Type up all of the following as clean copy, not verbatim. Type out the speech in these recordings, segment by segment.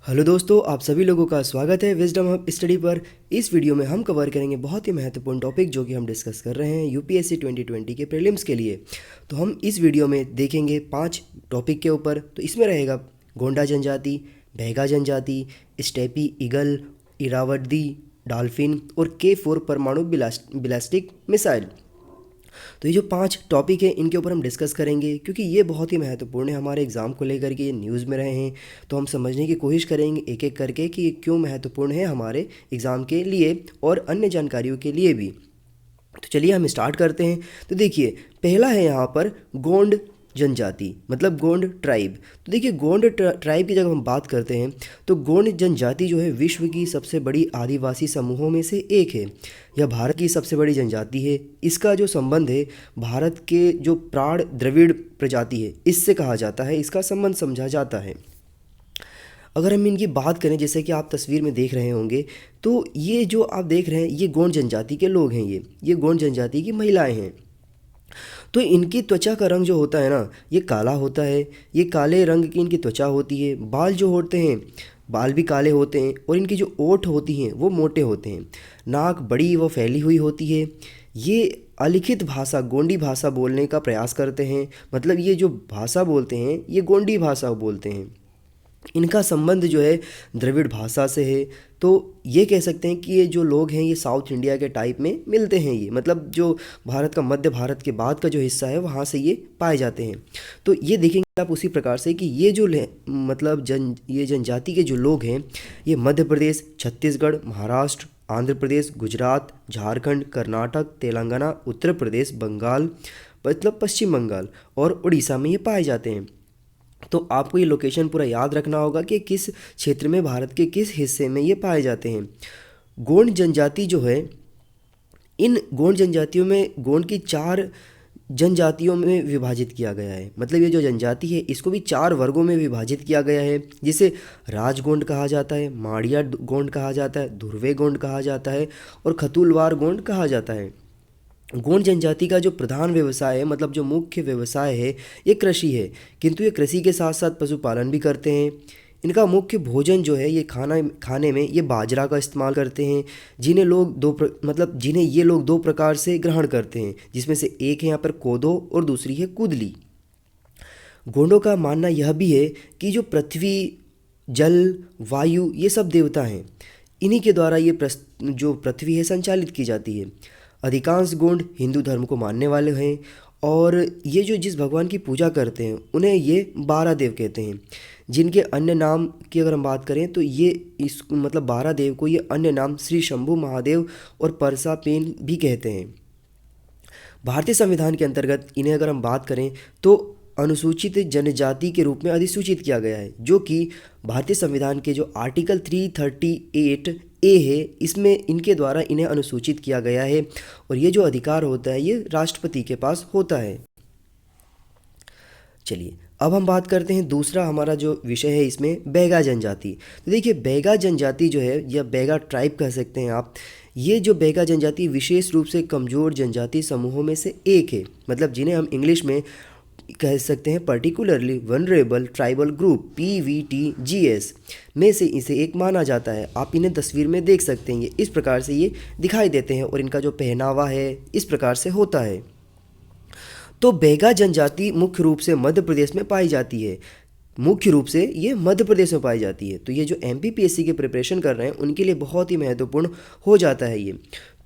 Hello दोस्तों, आप सभी लोगों का स्वागत है विजडम हब स्टडी पर। इस वीडियो में हम कवर करेंगे बहुत ही महत्वपूर्ण टॉपिक जो कि हम डिस्कस कर रहे हैं यूपीएससी 2020 के प्रीलिम्स के लिए। तो हम इस वीडियो में देखेंगे 5 टॉपिक के ऊपर। तो इसमें रहेगा गोंडा जनजाति, बैगा जनजाति, स्टेपी ईगल, इरावदी डॉल्फिन और K4 परमाणु बैलिस्टिक मिसाइल। तो ये जो 5 टॉपिक हैं इनके ऊपर हम डिस्कस करेंगे क्योंकि ये बहुत ही महत्वपूर्ण है हमारे एग्ज़ाम को लेकर के। ये न्यूज़ में रहे हैं तो हम समझने की कोशिश करेंगे एक एक करके कि ये क्यों महत्वपूर्ण है हमारे एग्ज़ाम के लिए और अन्य जानकारियों के लिए भी। तो चलिए हम स्टार्ट करते हैं। तो देखिए, पहला है यहाँ पर गोंड जनजाति, मतलब गोंड ट्राइब। तो देखिए, गोंड ट्राइब की जब हम बात करते हैं तो गोंड जनजाति जो है विश्व की सबसे बड़ी आदिवासी समूहों में से एक है। यह भारत की सबसे बड़ी जनजाति है। इसका जो संबंध है भारत के जो प्राण द्रविड़ प्रजाति है इससे कहा जाता है, इसका संबंध समझा जाता है। अगर हम इनकी बात करें, जैसे कि आप तस्वीर में देख रहे होंगे, तो ये जो आप देख रहे हैं ये गोंड जनजाति के लोग हैं। ये गोंड जनजाति की महिलाएं हैं। तो इनकी त्वचा का रंग जो होता है ना, ये काला होता है। ये काले रंग की इनकी त्वचा होती है। बाल जो होते हैं, बाल भी काले होते हैं और इनकी जो ओंठ होती हैं वो मोटे होते हैं। नाक बड़ी व फैली हुई होती है। ये अलिखित भाषा, गोंडी भाषा बोलने का प्रयास करते हैं। मतलब ये जो भाषा बोलते हैं ये गोंडी भाषा बोलते हैं। इनका संबंध जो है द्रविड़ भाषा से है। तो ये कह सकते हैं कि ये जो लोग हैं ये साउथ इंडिया के टाइप में मिलते हैं। ये मतलब जो भारत का, मध्य भारत के बाद का जो हिस्सा है वहाँ से ये पाए जाते हैं। तो ये देखेंगे आप उसी प्रकार से कि ये जो मतलब ये जनजाति के जो लोग हैं ये मध्य प्रदेश, छत्तीसगढ़, महाराष्ट्र, आंध्र प्रदेश, गुजरात, झारखंड, कर्नाटक, तेलंगाना, उत्तर प्रदेश, बंगाल मतलब पश्चिम बंगाल और उड़ीसा में ये पाए जाते हैं। तो आपको ये लोकेशन पूरा याद रखना होगा कि किस क्षेत्र में, भारत के किस हिस्से में ये पाए जाते हैं। गोंड जनजाति जो है, इन गोंड जनजातियों में गोंड की 4 जनजातियों में विभाजित किया गया है। मतलब ये जो जनजाति है इसको भी 4 वर्गों में विभाजित किया गया है, जिसे राजगोंड कहा जाता है, माड़िया गोंड कहा जाता है, धुर्वे गोंड कहा जाता है और खतुलवार गोंड कहा जाता है। गोंड जनजाति का जो प्रधान व्यवसाय है, मतलब जो मुख्य व्यवसाय है, ये कृषि है। किंतु ये कृषि के साथ साथ पशुपालन भी करते हैं। इनका मुख्य भोजन जो है ये खाने में ये बाजरा का इस्तेमाल करते हैं, जिन्हें ये लोग 2 प्रकार से ग्रहण करते हैं, जिसमें से एक है यहाँ पर कोदो और दूसरी है कुदली। गोंडों का मानना यह भी है कि जो पृथ्वी, जल, वायु ये सब देवता हैं, इन्हीं के द्वारा ये जो पृथ्वी है संचालित की जाती है। अधिकांश गोंड हिंदू धर्म को मानने वाले हैं और ये जो जिस भगवान की पूजा करते हैं उन्हें ये 12 देव कहते हैं। जिनके अन्य नाम की अगर हम बात करें तो ये इस मतलब 12 देव को ये अन्य नाम श्री शंभु महादेव और परसापेन भी कहते हैं। भारतीय संविधान के अंतर्गत इन्हें अगर हम बात करें तो अनुसूचित जनजाति के रूप में अधिसूचित किया गया है, जो कि भारतीय संविधान के जो आर्टिकल 338A है इसमें इनके द्वारा इन्हें अनुसूचित किया गया है। और ये जो अधिकार होता है ये राष्ट्रपति के पास होता है। चलिए अब हम बात करते हैं, दूसरा हमारा जो विषय है इसमें बैगा जनजाति। तो देखिए, बैगा जनजाति जो है या बैगा ट्राइब कह सकते हैं आप, ये जो बैगा जनजाति विशेष रूप से कमज़ोर जनजाति समूहों में से एक है। मतलब जिन्हें हम इंग्लिश में कह सकते हैं particularly vulnerable tribal group PVTGS में से इसे एक माना जाता है। आप इन्हें तस्वीर में देख सकते हैं, ये इस प्रकार से ये दिखाई देते हैं और इनका जो पहनावा है इस प्रकार से होता है। तो बैगा जनजाति मुख्य रूप से मध्य प्रदेश में पाई जाती है। मुख्य रूप से ये मध्य प्रदेश में पाई जाती है। तो ये जो MPPSC के प्रिपरेशन कर रहे हैं उनके लिए बहुत ही महत्वपूर्ण हो जाता है ये।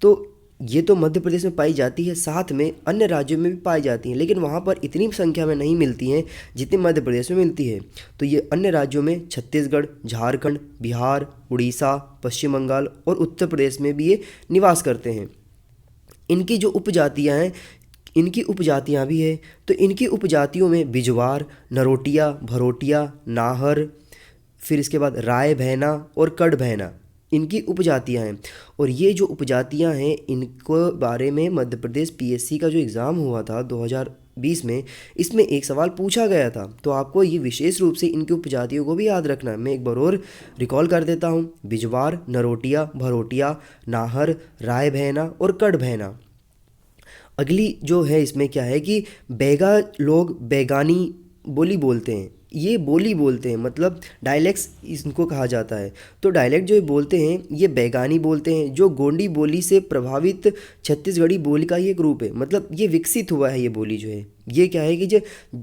तो ये तो मध्य प्रदेश में पाई जाती है, साथ में अन्य राज्यों में भी पाई जाती हैं, लेकिन वहाँ पर इतनी संख्या में नहीं मिलती हैं जितनी मध्य प्रदेश में मिलती है। तो ये अन्य राज्यों में छत्तीसगढ़, झारखंड, बिहार, उड़ीसा, पश्चिम बंगाल और उत्तर प्रदेश में भी ये निवास करते हैं। इनकी जो उपजातियाँ हैं, इनकी उपजातियाँ भी है। तो इनकी उपजातियों में बिजवार, नरोटिया, भरोटिया, नाहर, फिर इसके बाद राय भैना और कड़ भैना इनकी उपजातियां हैं। और ये जो उपजातियां हैं इनको बारे में मध्य प्रदेश PSC का जो एग्ज़ाम हुआ था 2020 में, इसमें एक सवाल पूछा गया था। तो आपको ये विशेष रूप से इनकी उपजातियों को भी याद रखना है। मैं एक बार और रिकॉल कर देता हूँ, बिजवार, नरोटिया, भरोटिया, नाहर, राय भैना और कड़ भैना। अगली जो है इसमें क्या है कि बैगा लोग बैगानी बोली बोलते हैं। ये बोली बोलते हैं, मतलब डायलेक्ट्स इनको कहा जाता है। तो डायलेक्ट जो ये बोलते हैं ये बैगानी बोलते हैं, जो गोंडी बोली से प्रभावित छत्तीसगढ़ी बोली का ही एक रूप है। मतलब ये विकसित हुआ है, ये बोली जो है ये क्या है कि जो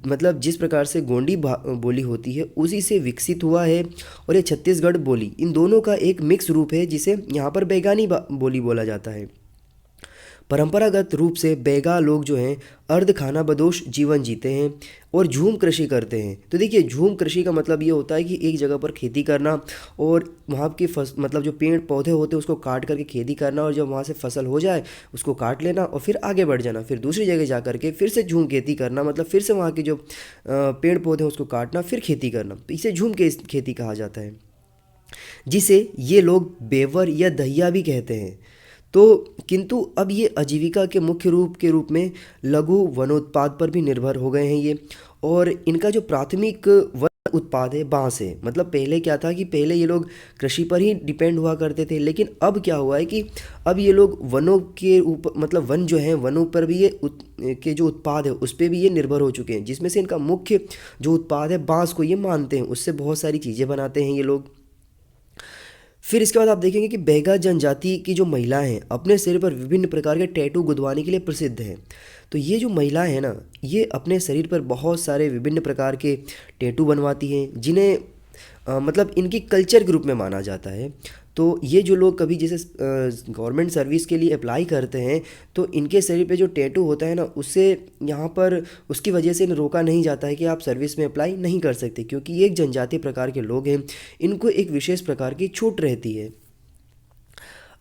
मतलब जिस प्रकार से गोंडी बोली होती है उसी से विकसित हुआ है, और ये छत्तीसगढ़ बोली इन दोनों का एक मिक्स रूप है जिसे यहाँ पर बैगानी बोली बोला जाता है। परंपरागत रूप से बैगा लोग जो हैं अर्ध खानाबदोश जीवन जीते हैं और झूम कृषि करते हैं। तो देखिए झूम कृषि का मतलब ये होता है कि एक जगह पर खेती करना और वहाँ की मतलब जो पेड़ पौधे होते हैं उसको काट करके खेती करना, और जब वहाँ से फसल हो जाए उसको काट लेना और फिर आगे बढ़ जाना, फिर दूसरी जगह जा करके फिर से झूम खेती करना, मतलब फिर से वहाँ के जो पेड़ पौधे हैं उसको काटना फिर खेती करना। तो इसे झूम के खेती कहा जाता है, जिसे ये लोग बेवर या दहिया भी कहते हैं। तो किंतु अब ये आजीविका के मुख्य रूप के रूप में लघु वनोत्पाद पर भी निर्भर हो गए हैं ये, और इनका जो प्राथमिक वन उत्पाद है बांस है। मतलब पहले क्या था कि पहले ये लोग कृषि पर ही डिपेंड हुआ करते थे, लेकिन अब क्या हुआ है कि अब ये लोग वनों के ऊपर, मतलब वन जो हैं वनों पर भी ये के जो उत्पाद है उस पर भी ये निर्भर हो चुके हैं, जिसमें से इनका मुख्य जो उत्पाद है बांस को ये मानते हैं, उससे बहुत सारी चीज़ें बनाते हैं ये लोग। फिर इसके बाद आप देखेंगे कि बैगा जनजाति की जो महिलाएं हैं अपने शरीर पर विभिन्न प्रकार के टैटू गुदवाने के लिए प्रसिद्ध हैं। तो ये जो महिलाएं हैं ना ये अपने शरीर पर बहुत सारे विभिन्न प्रकार के टैटू बनवाती हैं, जिन्हें मतलब इनकी कल्चर के रूप में माना जाता है। तो ये जो लोग कभी जैसे गवर्नमेंट सर्विस के लिए अप्लाई करते हैं तो इनके शरीर पे जो टैटू होता है ना उससे यहाँ पर उसकी वजह से इन्हें रोका नहीं जाता है कि आप सर्विस में अप्लाई नहीं कर सकते, क्योंकि ये एक जनजातीय प्रकार के लोग हैं, इनको एक विशेष प्रकार की छूट रहती है।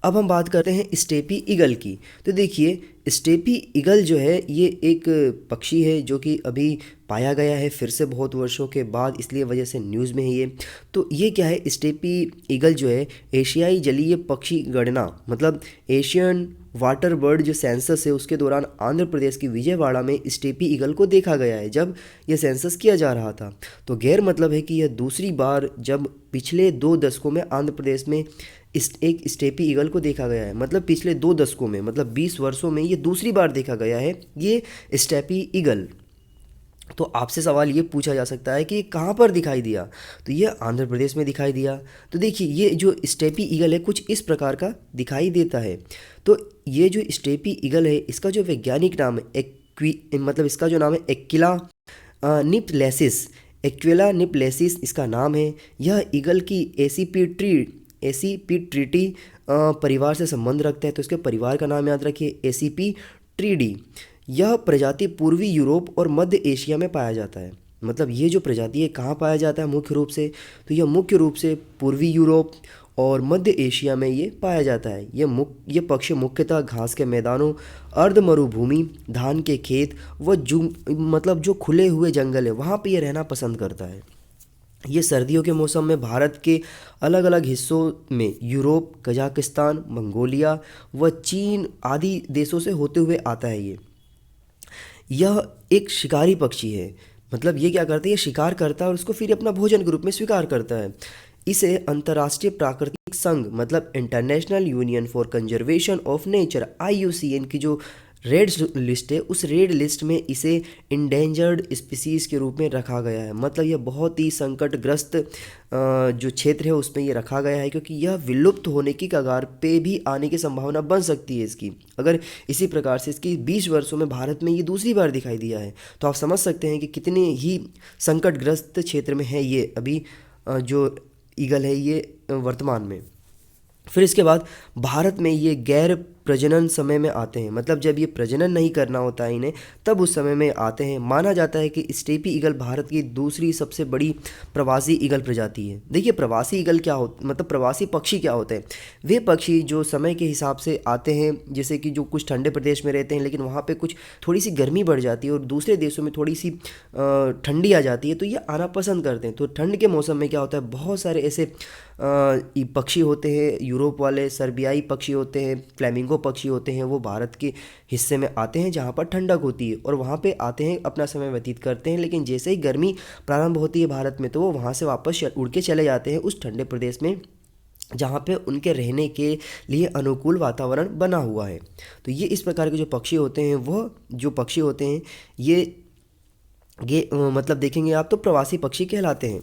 अब हम बात करते हैं स्टेपी ईगल की। तो देखिए स्टेपी ईगल जो है ये एक पक्षी है जो कि अभी पाया गया है फिर से बहुत वर्षों के बाद, इसलिए वजह से न्यूज़ में है ये। तो ये क्या है, स्टेपी ईगल जो है एशियाई जलीय पक्षी गणना मतलब एशियन वाटर बर्ड जो सेंसस है उसके दौरान आंध्र प्रदेश की विजयवाड़ा में स्टेपी ईगल को देखा गया है जब यह सेंसस किया जा रहा था। तो गैर मतलब है कि यह दूसरी बार जब पिछले 2 दशकों में आंध्र प्रदेश में एक स्टेपी ईगल को देखा गया है, मतलब पिछले 2 दशकों में मतलब 20 वर्षों में ये दूसरी बार देखा गया है ये स्टेपी ईगल। तो आपसे सवाल ये पूछा जा सकता है कि ये कहाँ पर दिखाई दिया, तो ये आंध्र प्रदेश में दिखाई दिया। तो देखिए ये जो स्टेपी ईगल है कुछ इस प्रकार का दिखाई देता है। तो ये जो स्टेपी ईगल है इसका जो वैज्ञानिक नाम है मतलब इसका जो नाम है एक्विला निपलेसिस, एक्विला निपलेसिस इसका नाम है। यह ईगल की एसीपीट्रीटी परिवार से संबंध रखता है, तो इसके परिवार का नाम याद रखिए एसीपीट्रीडी। यह प्रजाति पूर्वी यूरोप और मध्य एशिया में पाया जाता है। मतलब ये जो प्रजाति है कहाँ पाया जाता है मुख्य रूप से, तो यह मुख्य रूप से पूर्वी यूरोप और मध्य एशिया में ये पाया जाता है। ये पक्षी मुख्यतः घास के मैदानों, अर्ध मरुभूमि, धान के खेत व मतलब जो खुले हुए जंगल है वहाँ पे ये रहना पसंद करता है। ये सर्दियों के मौसम में भारत के अलग अलग हिस्सों में यूरोप, कजाकिस्तान, मंगोलिया व चीन आदि देशों से होते हुए आता है। यह एक शिकारी पक्षी है, मतलब ये क्या करता है, ये शिकार करता है और उसको फिर अपना भोजन के रूप में स्वीकार करता है। इसे अंतर्राष्ट्रीय प्राकृतिक संघ मतलब international union for conservation of nature IUCN की जो रेड लिस्ट है उस रेड लिस्ट में इसे इंडेंजर्ड स्पीसीज़ के रूप में रखा गया है। मतलब यह बहुत ही संकटग्रस्त जो क्षेत्र है उसमें ये रखा गया है, क्योंकि यह विलुप्त होने की कगार पे भी आने की संभावना बन सकती है इसकी, अगर इसी प्रकार से इसकी 20 वर्षों में भारत में ये दूसरी बार दिखाई दिया है। तो आप समझ सकते हैं कि कितने ही संकटग्रस्त क्षेत्र में है ये अभी जो ईगल है ये वर्तमान में। फिर इसके बाद भारत में ये गैर प्रजनन समय में आते हैं, मतलब जब ये प्रजनन नहीं करना होता है इन्हें तब उस समय में आते हैं। माना जाता है कि स्टेपी ईगल भारत की दूसरी सबसे बड़ी प्रवासी ईगल प्रजाति है। देखिए प्रवासी ईगल क्या होता, मतलब प्रवासी पक्षी क्या होते हैं, वे पक्षी जो समय के हिसाब से आते हैं, जैसे कि जो कुछ ठंडे प्रदेश में रहते हैं लेकिन वहाँ पर कुछ थोड़ी सी गर्मी बढ़ जाती है और दूसरे देशों में थोड़ी सी ठंडी आ जाती है, तो ये आना पसंद करते हैं। तो ठंड के मौसम में क्या होता है, बहुत सारे ऐसे पक्षी होते हैं, यूरोप वाले सर्बियाई पक्षी होते हैं, फ्लैमिंगो पक्षी होते हैं, वो भारत के हिस्से में आते हैं जहाँ पर ठंडक होती है और वहाँ पे आते हैं, अपना समय व्यतीत करते हैं। लेकिन जैसे ही गर्मी प्रारंभ होती है भारत में तो वो वहाँ से वापस उड़ के चले जाते हैं उस ठंडे प्रदेश में जहाँ पे उनके रहने के लिए अनुकूल वातावरण बना हुआ है। तो ये इस प्रकार के जो पक्षी होते हैं, वह जो पक्षी होते हैं ये मतलब देखेंगे आप तो प्रवासी पक्षी कहलाते हैं।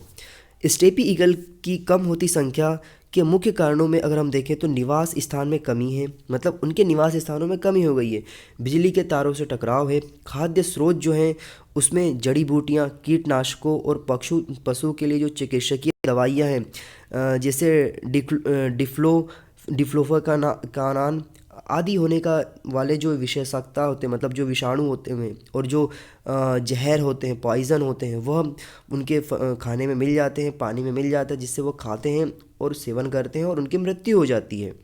स्टेपी ईगल की कम होती संख्या के मुख्य कारणों में अगर हम देखें तो निवास स्थान में कमी है, मतलब उनके निवास स्थानों में कमी हो गई है। बिजली के तारों से टकराव है। खाद्य स्रोत जो हैं उसमें जड़ी बूटियां, कीटनाशकों और पशु के लिए जो चिकित्सकीय दवाइयां हैं, जैसे डिफ्लोफा कानान आदि होने का वाले जो विशेषज्ञता होते हैं, मतलब जो विषाणु होते हैं और जो जहर होते हैं, पॉइज़न होते हैं, वह उनके खाने में मिल जाते हैं, पानी में मिल जाता है, जिससे वो खाते हैं और सेवन करते हैं और उनकी मृत्यु हो जाती है।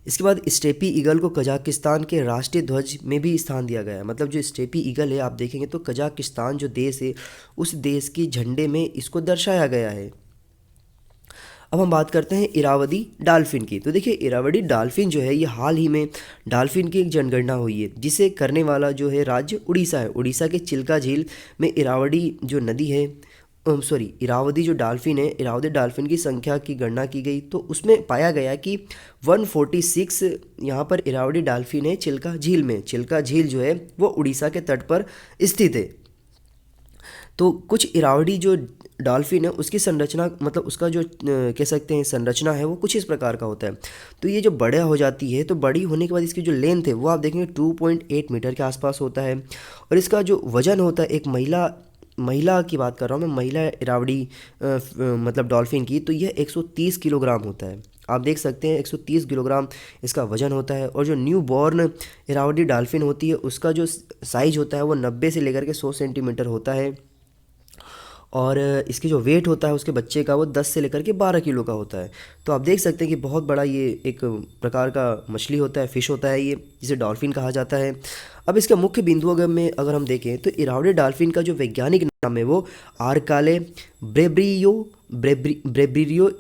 इसके बाद स्टेपी ईगल को कजाकिस्तान के राष्ट्रीय ध्वज में भी स्थान दिया गया है। मतलब जो स्टेपी ईगल है आप देखेंगे तो कजाकिस्तान जो देश है उस देश की झंडे में इसको दर्शाया गया है। अब हम बात करते हैं इरावदी डॉल्फिन की। तो देखिए इरावदी डॉल्फिन जो है ये हाल ही में डॉल्फिन की एक जनगणना हुई है, जिसे करने वाला जो है राज्य उड़ीसा है। उड़ीसा के चिल्का झील में इरावदी जो नदी है, इरावदी जो डॉल्फिन है, इरावदी डॉल्फिन की संख्या की गणना की गई तो उसमें पाया गया कि 146 यहाँ पर इरावदी डॉल्फिन है चिल्का झील में। चिल्का झील जो है वो उड़ीसा के तट पर स्थित है। तो कुछ इरावदी जो डॉल्फिन है उसकी संरचना, मतलब उसका जो कह सकते हैं संरचना है, वो कुछ इस प्रकार का होता है। तो ये जो बड़ा हो जाती है तो बड़ी होने के बाद इसकी जो लेंथ है वो आप देखेंगे 2.8 मीटर के आसपास होता है। और इसका जो वजन होता है, एक महिला की बात कर रहा हूँ मैं, महिला इरावदी मतलब डॉल्फिन की, तो यह 130 किलोग्राम होता है। आप देख सकते हैं 130 किलोग्राम इसका वजन होता है। और जो न्यू बॉर्न इरावदी डॉल्फिन होती है उसका जो साइज होता है वो 90 से लेकर के 100 सेंटीमीटर होता है। और इसकी जो वेट होता है उसके बच्चे का वो 10 से लेकर के 12 किलो का होता है। तो आप देख सकते हैं कि बहुत बड़ा ये एक प्रकार का मछली होता है, फिश होता है ये, जिसे डॉल्फिन कहा जाता है। अब इसका मुख्य बिंदु अगर हम देखें तो इरावदी डॉल्फिन का जो वैज्ञानिक नाम है वो आर्काले ब्रेब्रियो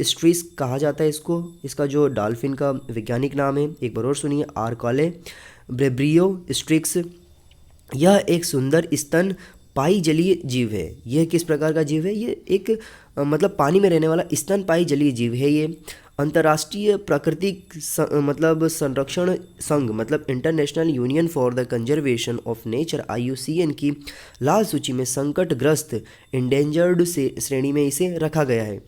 स्ट्रीस कहा जाता है इसको। इसका जो डॉल्फिन का वैज्ञानिक नाम है एक बार और सुनिए, आर्काले ब्रेब्रियो स्ट्रिक्स। यह एक सुंदर स्तन पाई जलीय जीव है। यह किस प्रकार का जीव है? ये एक मतलब पानी में रहने वाला स्तनपाई जलीय जीव है। ये अंतर्राष्ट्रीय प्राकृतिक मतलब संरक्षण संघ, मतलब international union for the conservation of nature IUCN की लाल सूची में संकटग्रस्त इंडेंजर्ड से श्रेणी में इसे रखा गया है।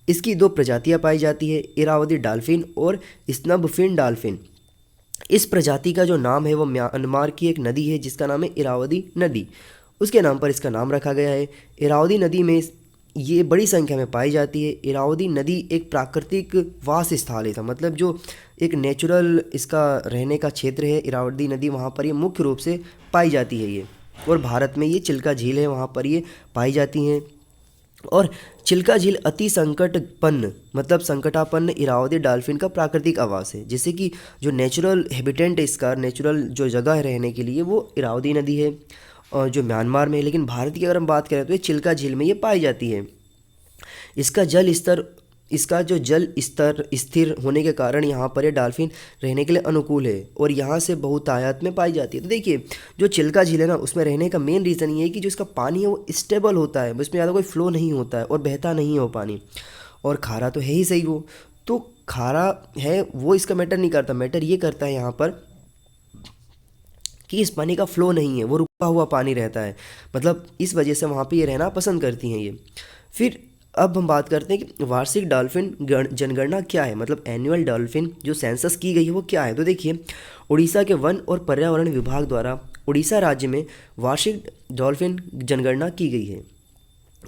इसकी 2 प्रजातियां पाई जाती है, इरावदी डॉल्फिन और स्नबफिन डॉल्फिन। इस प्रजाति का जो नाम है वो म्यांमार की एक नदी है जिसका नाम है इरावदी नदी, उसके नाम पर इसका नाम रखा गया है। इरावदी नदी में ये बड़ी संख्या में पाई जाती है। इरावदी नदी एक प्राकृतिक वास स्थल है, मतलब जो एक नेचुरल इसका रहने का क्षेत्र है इरावदी नदी, वहाँ पर ये मुख्य रूप से पाई जाती है ये। और भारत में ये चिल्का झील है वहाँ पर ये पाई जाती हैं। और चिल्का झील अति संकटपन्न, मतलब संकटापन्न इरावदी डॉल्फिन का प्राकृतिक आवास है, जैसे कि जो नेचुरल हैबिटेट है इसका, नेचुरल जो जगह है रहने के लिए वो इरावदी नदी है और जो म्यांमार में है। लेकिन भारत की अगर हम बात करें तो ये चिल्का झील में ये पाई जाती है। इसका जो जल स्तर स्थिर होने के कारण यहाँ पर ये डॉल्फिन रहने के लिए अनुकूल है और यहाँ से बहुतायत में पाई जाती है। तो देखिए जो चिल्का झील है ना, उसमें रहने का मेन रीज़न ये है कि जो इसका पानी है वो स्टेबल होता है, उसमें ज़्यादा कोई फ्लो नहीं होता है और बहता नहीं है वो पानी। और खारा तो है ही सही, वो तो खारा है वो इसका मैटर नहीं करता। मैटर ये करता है यहाँ पर कि इस पानी का फ्लो नहीं है, वो रुका हुआ पानी रहता है, मतलब इस वजह से वहाँ पे ये रहना पसंद करती हैं ये। फिर अब हम बात करते हैं कि वार्षिक डॉल्फिन जनगणना क्या है, मतलब एनुअल डॉल्फिन जो सेंसस की गई है वो क्या है। तो देखिए उड़ीसा के वन और पर्यावरण विभाग द्वारा उड़ीसा राज्य में वार्षिक डॉल्फिन जनगणना की गई है।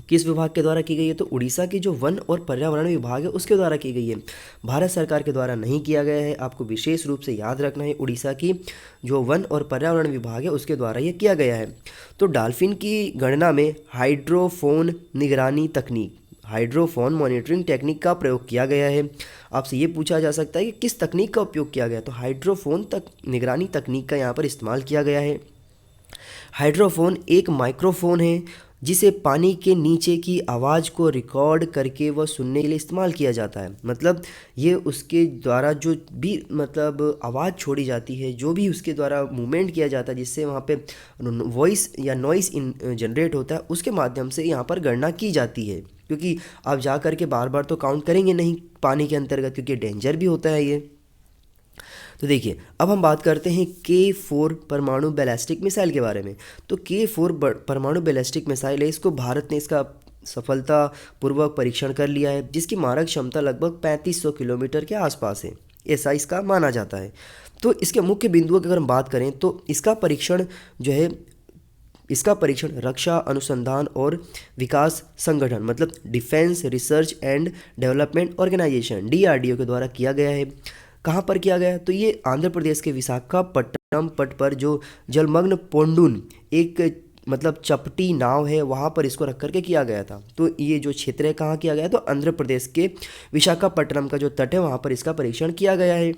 किस विभाग के द्वारा की गई है? तो उड़ीसा की जो वन और पर्यावरण विभाग है उसके द्वारा की गई है, भारत सरकार के द्वारा नहीं किया गया है। आपको विशेष रूप से याद रखना है, उड़ीसा की जो वन और पर्यावरण विभाग है उसके द्वारा ये किया गया है। तो डॉल्फिन की गणना में हाइड्रोफोन निगरानी तकनीक, हाइड्रोफोन मॉनिटरिंग टेक्निक का प्रयोग किया गया है। आपसे ये पूछा जा सकता है कि किस तकनीक का उपयोग किया गया, तो हाइड्रोफोन निगरानी तकनीक का यहाँ पर इस्तेमाल किया गया है। हाइड्रोफोन एक माइक्रोफोन है जिसे पानी के नीचे की आवाज़ को रिकॉर्ड करके वह सुनने के लिए इस्तेमाल किया जाता है। मतलब ये उसके द्वारा जो भी मतलब आवाज़ छोड़ी जाती है, जो भी उसके द्वारा मूवमेंट किया जाता है जिससे वहाँ पे वॉइस या नॉइस जनरेट होता है, उसके माध्यम से यहाँ पर गणना की जाती है। क्योंकि आप जा कर के बार बार तो काउंट करेंगे नहीं पानी के अंतर्गत, क्योंकि डेंजर भी होता है ये। तो देखिए, अब हम बात करते हैं K4 परमाणु बैलिस्टिक मिसाइल के बारे में। तो K4 परमाणु बैलिस्टिक मिसाइल है, इसको भारत ने इसका सफलतापूर्वक परीक्षण कर लिया है, जिसकी मारक क्षमता लगभग 3500 किलोमीटर के आसपास है, ऐसा इसका माना जाता है। तो इसके मुख्य बिंदुओं की अगर हम बात करें तो इसका परीक्षण रक्षा अनुसंधान और विकास संगठन मतलब defence research and development organisation DRDO के द्वारा किया गया है। कहाँ पर किया गया? तो ये आंध्र प्रदेश के विशाखापट्टनम तट पर जो जलमग्न पोंडून एक मतलब चपटी नाव है, वहाँ पर इसको रख करके किया गया था। तो ये जो क्षेत्र है कहाँ किया गया? तो आंध्र प्रदेश के विशाखापट्टनम का जो तट है वहाँ पर इसका परीक्षण किया गया है।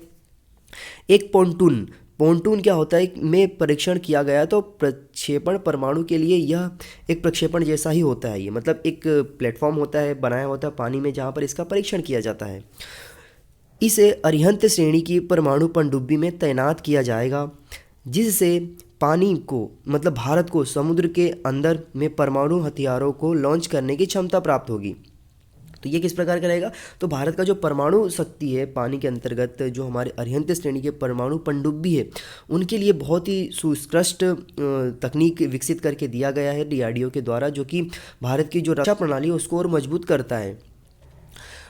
एक पोंटून क्या होता है में परीक्षण किया गया, तो प्रक्षेपण परमाणु के लिए यह एक प्रक्षेपण जैसा ही होता है। ये मतलब एक प्लेटफॉर्म होता है, बनाया होता है पानी में, जहाँ पर इसका परीक्षण किया जाता है। इसे अरिहंत श्रेणी की परमाणु पनडुब्बी में तैनात किया जाएगा, जिससे पानी को मतलब भारत को समुद्र के अंदर में परमाणु हथियारों को लॉन्च करने की क्षमता प्राप्त होगी। तो ये किस प्रकार का रहेगा? तो भारत का जो परमाणु शक्ति है पानी के अंतर्गत, जो हमारे अरिहंत श्रेणी के परमाणु पनडुब्बी है, उनके लिए बहुत ही सुस्पष्ट तकनीक विकसित करके दिया गया है DRDO के द्वारा, जो कि भारत की जो रक्षा प्रणाली है उसको और मजबूत करता है।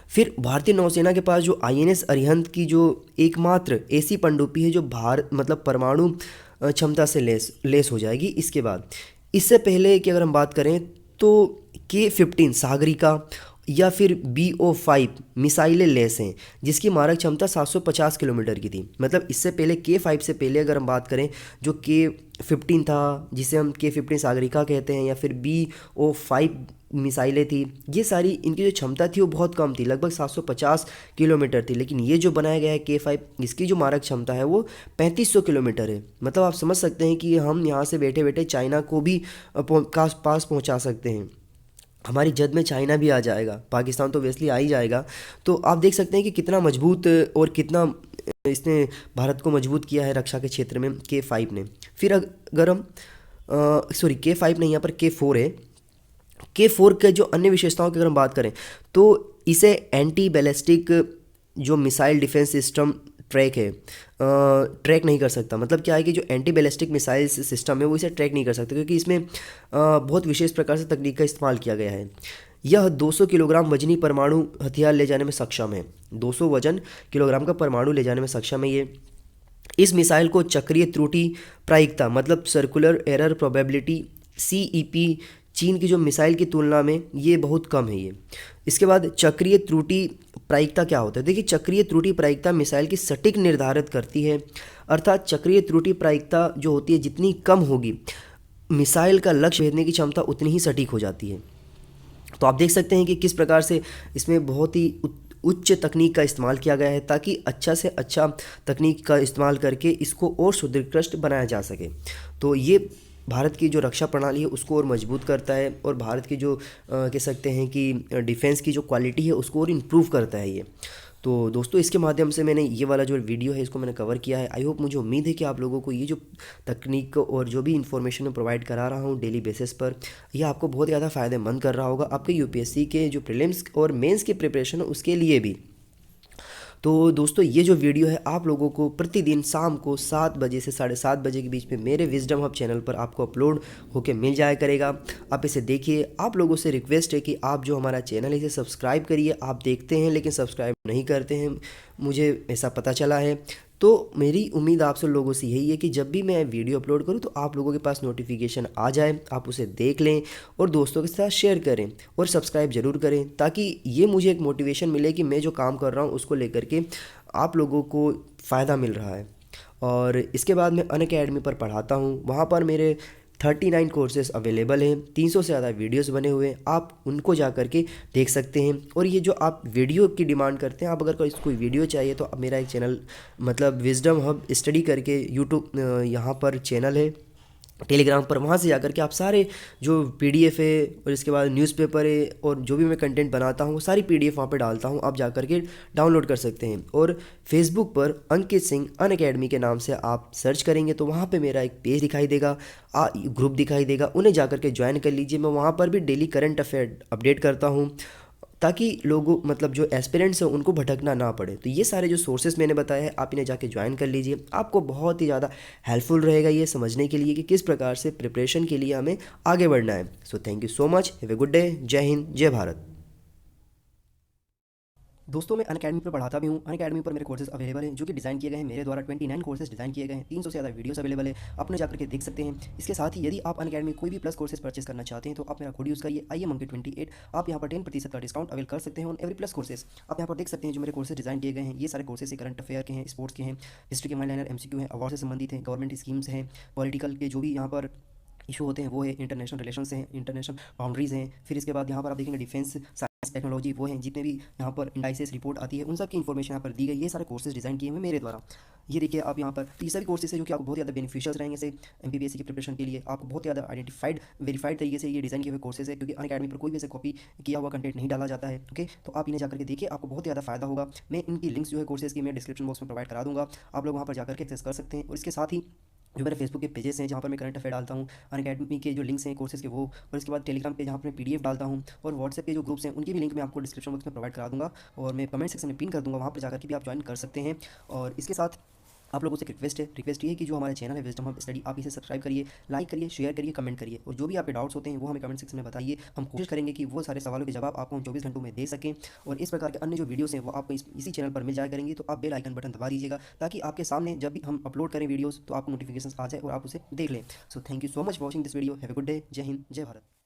फिर भारतीय नौसेना के पास जो INS अरिहंत की जो एकमात्र ऐसी पनडुब्बी है जो भारत मतलब परमाणु क्षमता से लेस हो जाएगी। इसके बाद इससे पहले कि अगर हम बात करें तो K-15 सागरिका या फिर BO-5 मिसाइलें लेस हैं, जिसकी मारक क्षमता 750 किलोमीटर की थी। मतलब इससे पहले K-5 से पहले अगर हम बात करें, जो K-15 था, जिसे हम K-15 सागरिका कहते हैं, या फिर BO-5 मिसाइलें थी, ये सारी इनकी जो क्षमता थी वो बहुत कम थी, लगभग 750 किलोमीटर थी। लेकिन ये जो बनाया गया है K-5, इसकी जो मारक क्षमता है वो 3500 किलोमीटर है। मतलब आप समझ सकते हैं कि हम यहाँ से बैठे बैठे चाइना को भी पास पहुँचा सकते हैं। हमारी जद में चाइना भी आ जाएगा, पाकिस्तान तो वैसे आ ही जाएगा। तो आप देख सकते हैं कि कितना मजबूत और कितना इसने भारत को मजबूत किया है रक्षा के क्षेत्र में K-5 ने। फिर अगर हम K-5 नहीं, यहाँ पर K-4 है। K-4 के जो अन्य विशेषताओं की अगर हम बात करें तो इसे एंटी बैलिस्टिक जो मिसाइल डिफेंस सिस्टम ट्रैक नहीं कर सकता। मतलब क्या है कि जो एंटी बैलिस्टिक मिसाइल सिस्टम है वो इसे ट्रैक नहीं कर सकता, क्योंकि इसमें बहुत विशेष प्रकार से तकनीक का इस्तेमाल किया गया है। यह 200 किलोग्राम वजनी परमाणु हथियार ले जाने में सक्षम है। 200 वजन किलोग्राम का परमाणु ले जाने में सक्षम है ये। इस मिसाइल को चक्रीय त्रुटि प्रायिकता मतलब सर्कुलर एरर प्रोबेबिलिटी CEP चीन की जो मिसाइल की तुलना में ये बहुत कम है ये। इसके बाद चक्रीय त्रुटि प्रायिकता क्या होता है? देखिए, चक्रीय त्रुटि प्रायिकता मिसाइल की सटीक निर्धारित करती है। अर्थात चक्रीय त्रुटि प्रायिकता जो होती है जितनी कम होगी, मिसाइल का लक्ष्य भेदने की क्षमता उतनी ही सटीक हो जाती है। तो आप देख सकते हैं कि किस प्रकार से इसमें बहुत ही उच्च तकनीक का इस्तेमाल किया गया है, ताकि अच्छा से अच्छा तकनीक का इस्तेमाल करके इसको और सुदृढ़ बनाया जा सके। तो ये भारत की जो रक्षा प्रणाली है उसको और मजबूत करता है, और भारत की जो कह सकते हैं कि डिफेंस की जो क्वालिटी है उसको और इम्प्रूव करता है ये। तो दोस्तों, इसके माध्यम से मैंने ये वाला जो वीडियो है इसको मैंने कवर किया है। आई होप, मुझे उम्मीद है कि आप लोगों को ये जो तकनीक और जो भी इन्फॉर्मेशन मैं प्रोवाइड करा रहा हूँ डेली बेसिस पर, ये आपको बहुत ज़्यादा फ़ायदेमंद कर रहा होगा आपके UPSC के जो प्रीलिम्स और मेंस की प्रिपरेशन है उसके लिए भी। तो दोस्तों, ये जो वीडियो है आप लोगों को प्रतिदिन शाम को 7 बजे से 7:30 बजे के बीच में मेरे विजडम हब चैनल पर आपको अपलोड होके मिल जाया करेगा। आप इसे देखिए। आप लोगों से रिक्वेस्ट है कि आप जो हमारा चैनल है इसे सब्सक्राइब करिए। आप देखते हैं लेकिन सब्सक्राइब नहीं करते हैं, मुझे ऐसा पता चला है। तो मेरी उम्मीद आप सब लोगों से यही है कि जब भी मैं वीडियो अपलोड करूं तो आप लोगों के पास नोटिफिकेशन आ जाए, आप उसे देख लें और दोस्तों के साथ शेयर करें और सब्सक्राइब ज़रूर करें, ताकि ये मुझे एक मोटिवेशन मिले कि मैं जो काम कर रहा हूं उसको लेकर के आप लोगों को फ़ायदा मिल रहा है। और इसके बाद मैं अनअकैडमी पर पढ़ाता हूँ, वहाँ पर मेरे 39 कोर्सेज अवेलेबल हैं, 300 से ज़्यादा वीडियोस बने हुए हैं, आप उनको जा करके देख सकते हैं। और ये जो आप वीडियो की डिमांड करते हैं, आप अगर कोई वीडियो चाहिए तो मेरा एक चैनल मतलब विजडम हब स्टडी करके यूट्यूब यहाँ पर चैनल है, टेलीग्राम पर, वहाँ से जाकर के आप सारे जो PDF है और इसके बाद न्यूज़पेपर है और जो भी मैं कंटेंट बनाता हूँ वो सारी PDF वहाँ पे डालता हूँ, आप जाकर के डाउनलोड कर सकते हैं। और फेसबुक पर अंकित सिंह अनअकैडमी के नाम से आप सर्च करेंगे तो वहाँ पे मेरा एक पेज दिखाई देगा, ग्रुप दिखाई देगा, उन्हें जाकर के ज्वाइन कर लीजिए। मैं वहाँ पर भी डेली करंट अफेयर अपडेट करता हूँ, ताकि लोगों मतलब जो एस्पिरेंट्स हैं उनको भटकना ना पड़े। तो ये सारे जो सोर्सेज मैंने बताए हैं आप इन्हें जाके ज्वाइन कर लीजिए, आपको बहुत ही ज़्यादा हेल्पफुल रहेगा ये समझने के लिए कि किस प्रकार से प्रिपरेशन के लिए हमें आगे बढ़ना है। So thank you so much, have a good day, जय हिंद, जय भारत। दोस्तों मैं अनअकैडमी पर पढ़ाता भी हूँ। अनअकैडमी पर मेरे कोर्सेज अवेलेबल हैं जो कि डिज़ाइन किए गए हैं मेरे द्वारा। 29 कोर्सेज डिज़ाइन किए गए हैं, 300 से ज़्यादा वीडियोस अवेलेबल है, अपने जाकर के देख सकते हैं। इसके साथ ही यदि आप अनअकैडमी कोई भी प्लस कोर्सेज परचेस करना चाहते हैं तो आप मेरा कोड यूज़ करिए IMMonk28। आप यहाँ पर 10% का डिस्काउंट अवेल कर सकते हैं ऑन एवरी प्लस कोर्सेज। आप यहाँ पर देख सकते हैं जो मेरे कोर्सेज डिज़ाइन किए गए हैं, ये सारे कोर्सेज से करंट अफेयर के हैं, स्पोर्ट्स के हैं, हिस्ट्री के माइनर MCQ हैं, अवार्ड से संबंधित हैं, गवर्नमेंट स्कीम्स हैं, पॉलिटिकल के जो भी यहाँ पर इशू होते हैं वो है, इंटरनेशनल रिलेशंस हैं, इंटरनेशनल बाउंड्रीज़ हैं। फिर इसके बाद यहाँ पर आप देखेंगे डिफेंस, साइंस, टेक्नोलॉजी, वो हैं जितने भी यहाँ पर इंडाइसेस रिपोर्ट आती है उन सब की इन्फॉर्मेशन यहाँ पर दी गई। ये सारे कोर्सेज डिज़ाइन किए हुए मेरे द्वारा। ये देखिए आप यहाँ पर, तो ये सभी कोर्सेज है जो कि आपको बहुत ज़्यादा बेनिफिशियल रहेंगे से MPPSC की प्रिपरेशन के लिए। आपको बहुत ज़्यादा आइडेंटिफाइड वेरीफाइड तरीके से ये डिज़ाइन किए हुए कोर्सेज है, क्योंकि अनअकैडमी पर कोई भी ऐसे कॉपी किया हुआ कंटेंट नहीं डाला जाता है। ओके, तो आप इन्हें जाकर के देखिए, आपको बहुत ज़्यादा फायदा होगा। मैं इनकी लिंक्स जो है कोर्सेज की मैं डिस्क्रिप्शन बॉक्स में प्रोवाइड करा दूँगा, आप लोग वहाँ पर जाकर के एक्सेस कर सकते हैं। और इसके साथ ही जो मेरे फेसबुक के पेजेस हैं जहाँ पर मैं करंट अफेयर डालता हूँ, अनअकैडमी के जो लिंक्स हैं कोर्सेज के वो, और इसके बाद टेलीग्राम पे जहाँ पर मैं PDF डालता हूँ, और व्हाट्सएप के जो ग्रुप्स हैं उनकी भी लिंक मैं आपको डिस्क्रिप्शन बॉक्स में प्रोवाइड करा दूँगा, और मैं कमेंट सेक्शन में पिन कर दूँगा, वहाँ पर जाकर के भी आप ज्वाइन कर सकते हैं। और इसके साथ आप लोगों से एक रिक्वेस्ट ये है कि जो हमारे चैनल है विजडम हब स्टडी, आप इसे सब्सक्राइब करिए, लाइक करिए, शेयर करिए, कमेंट करिए, और जो भी आपके डाउट्स होते हैं वो हमें कमेंट सेक्शन में बताइए। हम कोशिश करेंगे कि वो सारे सवालों के जवाब आपको हम 24 घंटों में दे सकें। और इस प्रकार के अन्य जो वीडियोस हैं वो आपको इसी चैनल पर मिल जाया करेंगे, तो आप बेल आइकन बटन दबा दीजिएगा ताकि आपके सामने जब भी हम अपलोड करें वीडियोज़ तो आपको नोटिफिकेशन आ जाए और आप उसे देख लें। So thank you so much for watching this video. Have a good day, जय हिंद, जय भारत।